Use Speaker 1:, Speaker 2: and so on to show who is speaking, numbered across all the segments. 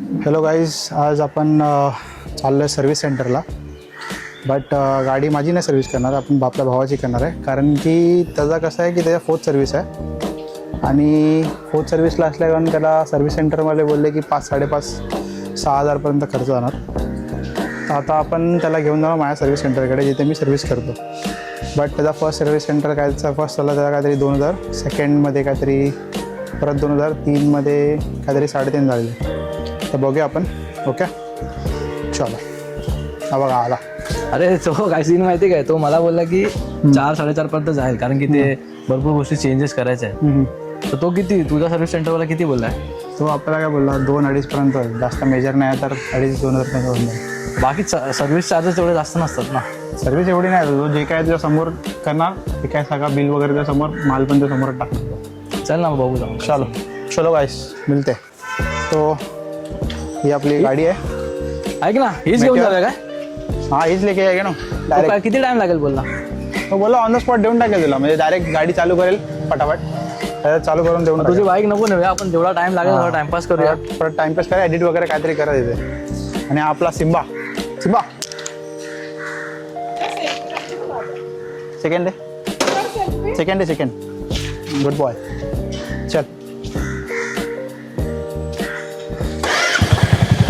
Speaker 1: Hello guys, आज आपण चाललो आहे सर्व्हिस सेंटरला. बट गाडी माझी नाही सर्व्हिस करणार, आपण आपल्या भावाची करणार आहे. कारण की त्याचा कसं आहे की त्याच्या 4th सर्व्हिस आहे आणि 4th सर्व्हिसला असल्याकारण त्याला सर्व्हिस सेंटरमध्ये बोलले की 5,500-6,000पर्यंत खर्च जाणार. तर आता आपण त्याला घेऊन जाणार माझ्या सर्व्हिस सेंटरकडे, जिथे मी सर्व्हिस करतो. बट त्याचा फर्स्ट सर्व्हिस सेंटर फर्स्ट चालला त्याला काहीतरी 2,000, सेकंडमध्ये काहीतरी परत 2,000, 3मध्ये काहीतरी 3.5 झाले. तर बघूया आपण. ओके चला. हा बघा आला.
Speaker 2: अरे तो काय सीन माहिती काय, तो मला बोलला की 4-4.5 पर्यंत जाईल, कारण की ते भरपूर गोष्टी चेंजेस करायच्या आहेत. तर तो किती तुझा सर्व्हिस सेंटरवाला किती बोललाय?
Speaker 1: तो आपल्याला काय बोलला 2-2.5 पर्यंत होईल. जास्त मेजर नाही तर 2,500-2,000 पर्यंत होऊन जाईल.
Speaker 2: बाकी सर्व्हिस चार्जेस एवढे जास्त नसतात ना.
Speaker 1: सर्व्हिस एवढी नाही, जो जे काय तुझ्या समोर करणार ते काय सगळा बिल वगैरे त्या समोर, माल पण त्या समोर टाकणार.
Speaker 2: चल ना बघू जाऊ.
Speaker 1: चलो चलो गाइस, मिलते. तो ही आपली गाडी आहे.
Speaker 2: ऐक ना, हीच घेऊन जाऊया काय?
Speaker 1: हां हीच लेके आहे ना
Speaker 2: तो
Speaker 1: डायरेक्ट.
Speaker 2: काय किती टाइम लागेल बोलला?
Speaker 1: तो बोला ऑन द स्पॉट देऊन टाकेल तुला, म्हणजे डायरेक्ट गाडी चालू करेल फटाफट, त्याच्यात चालू करून देऊन
Speaker 2: तुझी बाईक नको नेऊया आपण, जेवढा टाइम लागेल तेवढा टाइमपास करूया.
Speaker 1: परत टाइमपास करा, एडिट वगैरे काहीतरी करा तिथे. आणि आपला Simba Simba second good boy. चल.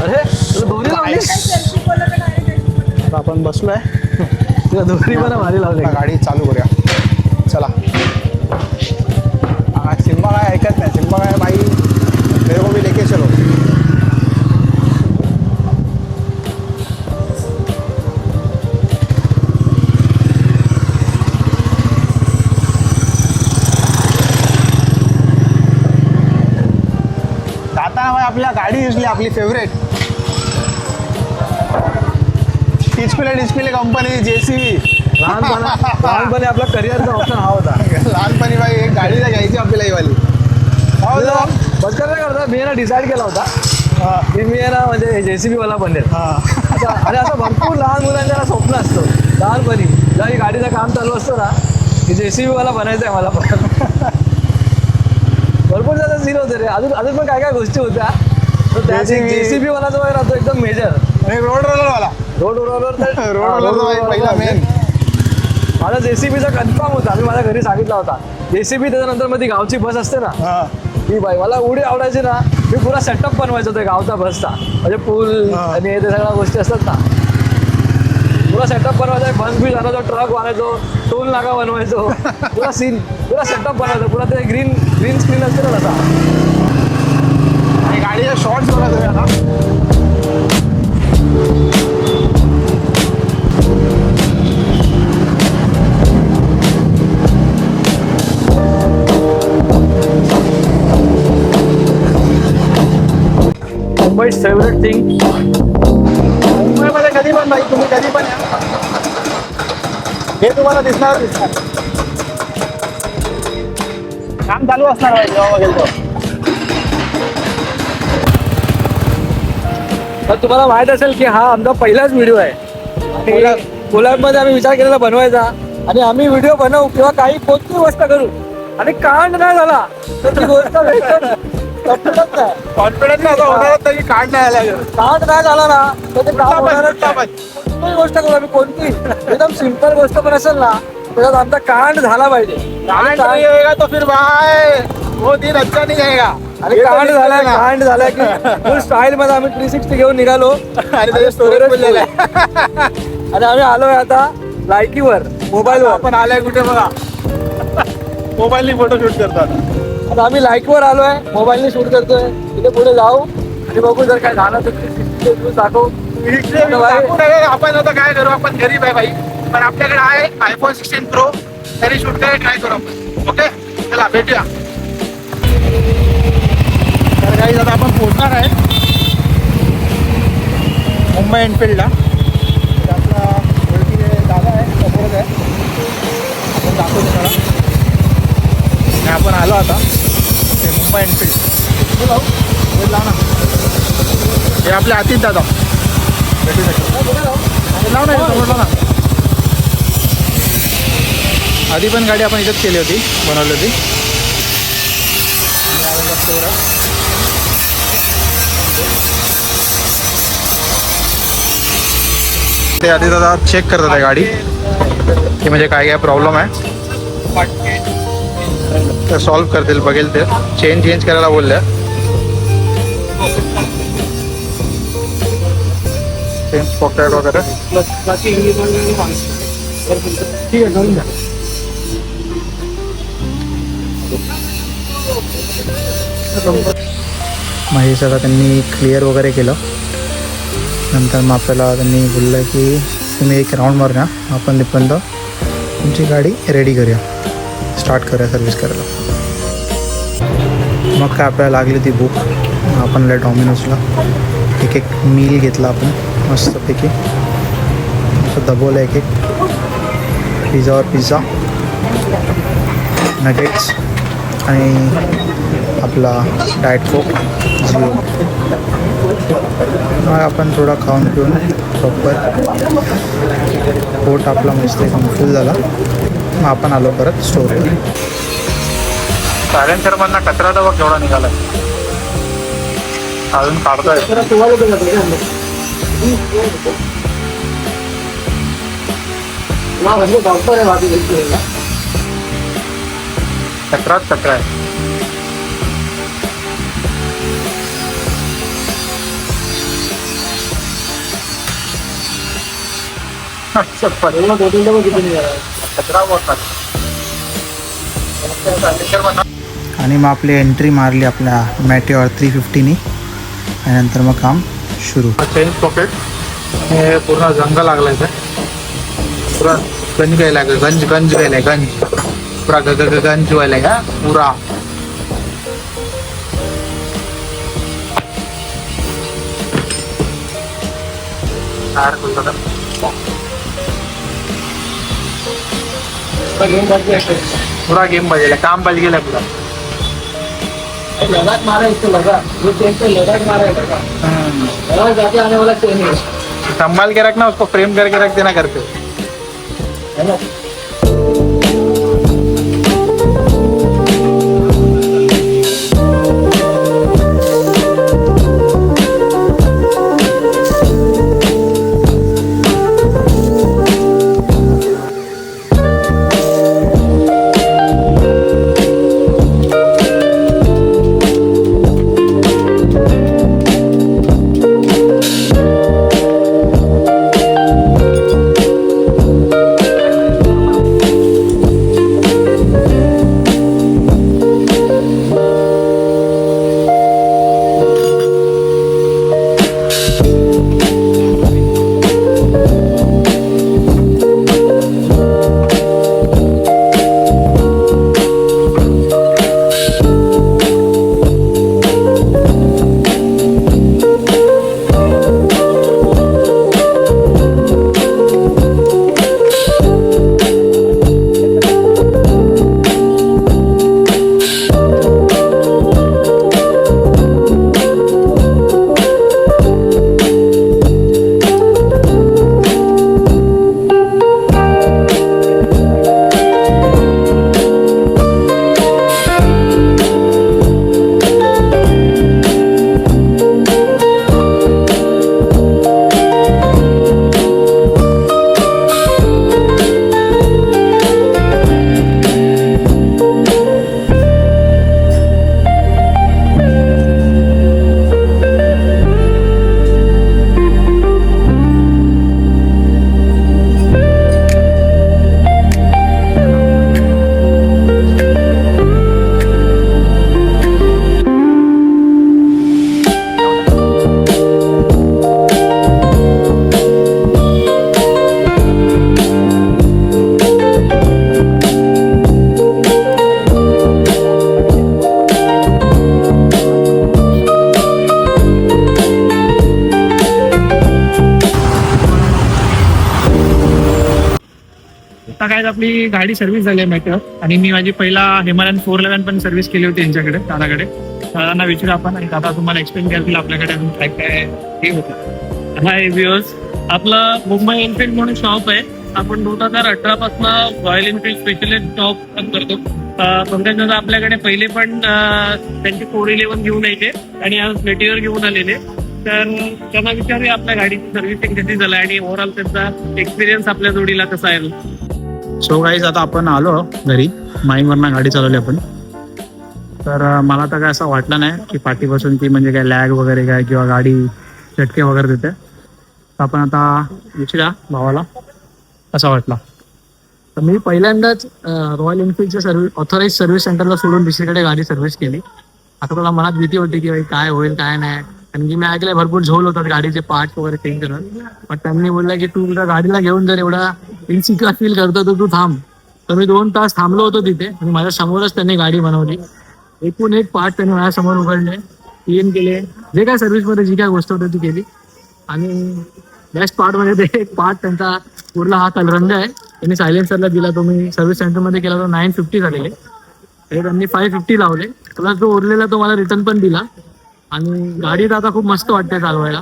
Speaker 2: अरे तुला दोरी लावली?
Speaker 1: आता आपण बसलोय,
Speaker 2: तुला दोरी बरं भारी लावली.
Speaker 1: आता गाडी चालू करूया. चला. सिम्बा काय ऐकत नाही. सिम्बा काय भाई मेरे को भी लेके चलो. जाताना भाई आपल्या गाडी दिसली आपली फेवरेट डिस्प्ले कंपनी JCB.
Speaker 2: लहानपणी आपला करिअरचा ऑप्शन हा होता.
Speaker 1: लहानपणी भाई एक गाडीला घ्यायची आपल्याला ही वाली.
Speaker 2: बस काय करता, मी ना डिसाईड केला होता की मी आहे ना म्हणजे JCB वाला बनेल. आता आणि असं भरपूर लहान मुलांच्या स्वप्न असतं लहानपणी, जेव्हा गाडीचं काम चालू असतं ना की JCB वाला बनायचं आहे मला पण. भरपूर जास्त सीन होते रे. अजून पण काय काय गोष्टी होत्या. तर त्यात JCB वाला जो आहे ना तो एकदम मेजर.
Speaker 1: आणि रोड रोलरवाला पहिला मेन
Speaker 2: माझा JCBचा कन्फर्म होता. मी माझ्या घरी सांगितला होता JCB. त्याच्यानंतर मध्ये गावची बस असते ना, ही बाई मला एवढी आवडायची ना. मी पुरा सेटअप बनवायचो ते गावचा बसचा, म्हणजे पूल आणि हे ते सगळ्या गोष्टी असतात ना. पुरा सेटअप बनवायचा, बस बी आणायचो, ट्रक बनवायचो, टोल नाका बनवायचो, पुरा सेटअप बनवायचो. पुरा ते ग्रीन स्क्रीन असते ना तसा.
Speaker 1: आणि गाडीचे शॉर्ट्स बघा तुम्ही आता.
Speaker 2: Mumbai favourite thing.
Speaker 1: मुंबईमध्ये कधी पण नाही, तुम्ही कधी पण या, हे तुम्हाला दिसणार. काम चालू असणार आहे जेव्हा बघेल तो.
Speaker 2: तर तुम्हाला माहित असेल की हा आमचा पहिलाच व्हिडिओ आहे. कोलॅबमध्ये आम्ही विचार केलेला बनवायचा, आणि आम्ही व्हिडिओ बनवू किंवा काही कोणती गोष्ट करू आणि कांड नाही झाला तर ती गोष्ट
Speaker 1: कॉन्फिडन्स असा होणार तरी काढ नाही आला.
Speaker 2: कांड नाही झाला ना तर ते काम होणारच नाही. कोणतीही गोष्ट करू आम्ही, कोणती एकदम सिंपल गोष्ट पण असेल ना त्याच्यात आमचा कांड झाला पाहिजे.
Speaker 1: तो फिर भाई वो दिन अच्छा नहीं जाएगा.
Speaker 2: आणि कांड झालाय की फुल स्टाईल मध्ये आम्ही 360 घेऊन निघालो
Speaker 1: आणि त्याचे स्टोरेज बोललेलं आहे.
Speaker 2: आणि आम्ही आलोय आता लायकीवर, मोबाईलवर.
Speaker 1: आपण आलाय कुठे बघा, मोबाईलनी फोटो शूट करतात.
Speaker 2: आता आम्ही लाईकवर आलोय, मोबाईलने शूट करतोय. तिथे पुढे जाऊ आणि बघू जर काय झालं तर 360 व्ह्यू दाखवू.
Speaker 1: आपण आता काय करू, आपण गरीब आहे भाई, पण आपल्याकडे आहे iPhone 16 Pro, तरी शूट करायला ट्राय करू आपण. ओके चला भेटूया. तर काही आता आपण पोहोचणार आहे मुंबई एनफिल्डला. आपला ओळखीचे दादा आहे, समोरच आहे, आपण दाखवतो तुम्हाला. आणि आपण आलो आता ते मुंबई एनफिल्ड. लाव ना, हे आपले आतिथ दादा भेटू शकतो. लाव ना समोर ना. आधी पण गाडी आपण इथेच केली होती, बनवली होती. ते आधी दादा चेक करतात आहे गाडी की म्हणजे काय काय प्रॉब्लेम आहे ते सॉल्व्ह करतील, बघेल ते चेंज करायला बोलल्या. चेंज पॉकेट वगैरे
Speaker 2: ठीक आहे, करून द्या.
Speaker 1: मग हे सगळं त्यांनी क्लिअर वगैरे केलं. नंतर मग आपल्याला त्यांनी बोललं की तुम्ही एक राऊंड मारून या, आपण तिथपर्यंत तुमची गाडी रेडी करूया, स्टार्ट करूया सर्व्हिस करायला. मग काय आपल्याला लागली ती भूक. आपण डॉमिनोजला एक मील घेतला आपण मस्तपैकी, असं दबवलं एक पिझ्झावर पिझ्झा, नगेट्स आणि आपला डाएट कोक झिरो. मग आपण थोडा खाऊन पिऊन प्रॉपर पोट आपला मस्त एकदम फुल झाला. मग आपण आलो परत स्टोअरवर. सायलेन्सर मधला कचरा तर बघ केवढा निघाला, अजून काढतोय. कचराच कचरा आहे. आणि मग आपली एंट्री मारली आपल्या मॅटिओर 350नी आणि नंतर मग काम सुरू. चेंज पॉकेट हे पूर्ण जंगल लागलाय, पुरा गंज घ्यायला, गंज घ्यायलाय, पुरा गंज व्हायलाय का पुरा. पुरा गेम बजेला, काम बज गेला पुरा.
Speaker 2: लगात मारा इसको, लगा वो चेन पे लगात मारा है लगा, और जाके आने वाला चेन है.
Speaker 1: संभाल के रखना, उसको फ्रेम करके रख देना घर पे.
Speaker 2: है ना.
Speaker 3: आता काय आपली गाडी सर्व्हिस झाली आहे मॅटर, आणि मी माझी पहिला हिमालयन 411 पण सर्व्हिस केली होती यांच्याकडे, दादाकडे. दादांना विचारू आपण आणि दादा तुम्हाला एक्सप्लेन करतील आपल्याकडे अजून काय काय हे होतं. हाय व्ह्युअर्स, आपलं मुंबई एनफिल्ड म्हणून शॉप आहे. आपण 2018 पासून रॉयल एनफिल्ड स्पेशलिस्ट शॉप पण करतो. पंकज दादा आपल्याकडे पहिले पण त्यांची 411 घेऊन यायचे आणि आज मेटीरियल घेऊन आलेले. तर त्यांना विचारूया आपल्या गाडीची सर्व्हिसिंग कशी झाली आणि ओव्हरऑल त्यांचा एक्सपिरियन्स आपल्या जोडीला कसा आहे. सो गाईज आता आपण आलो घरी, माईंगवरनं गाडी चालवली आपण. तर मला तर काय असं वाटलं नाही की पाठीपासून ती म्हणजे काय लॅग वगैरे काय किंवा गाडी चटके वगैरे देते. तर आपण आता विचारूया भावाला कसा वाटला.
Speaker 2: तर मी पहिल्यांदाच रॉयल एनफिल्डच्या ऑथराईज सर्व्हिस सेंटरला सोडून दुसरीकडे गाडी सर्व्हिस केली. आता मला मनात भीती होती की काय होईल काय नाही, कारण की मी ऐकलंय भरपूर झोल होतात गाडीचे पार्ट वगैरे चेंज करत. पण त्यांनी बोललं की तू तुझ्या गाडीला घेऊन जर एवढा इन्सिक्युअर फील करतो तर तू थांब. तर मी 2 तास थांबलो होतो तिथे आणि माझ्या समोरच त्यांनी गाडी बनवली. एकूण एक पार्ट त्यांनी माझ्यासमोर उघडले, क्लीन केले, जे काय सर्व्हिसमध्ये जी काय गोष्ट होती ती केली. आणि बेस्ट पार्ट म्हणजे ते एक पार्ट त्यांचा पूर्ण हा कलरंग आहे, त्यांनी सायलेन्सरला दिला. तो मी सर्व्हिस सेंटरमध्ये केला, तो 950 झालेले, ते त्यांनी 550 लावले. प्लस जो उरलेला तो मला रिटर्न पण दिला. आणि गाडीत आता खूप मस्त वाटते चालवायला.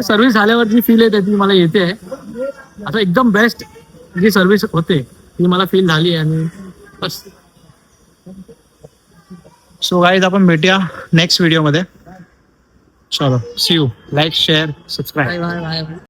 Speaker 2: सर्व्हिस झाल्यावर जी फील येते ती मला येते. आता एकदम बेस्ट जी सर्व्हिस होते ती मला फील झाली. आणि बस.
Speaker 3: सो गाईज आपण भेटूया नेक्स्ट व्हिडिओमध्ये. चलो see you. Like share subscribe.
Speaker 2: Bye bye bye.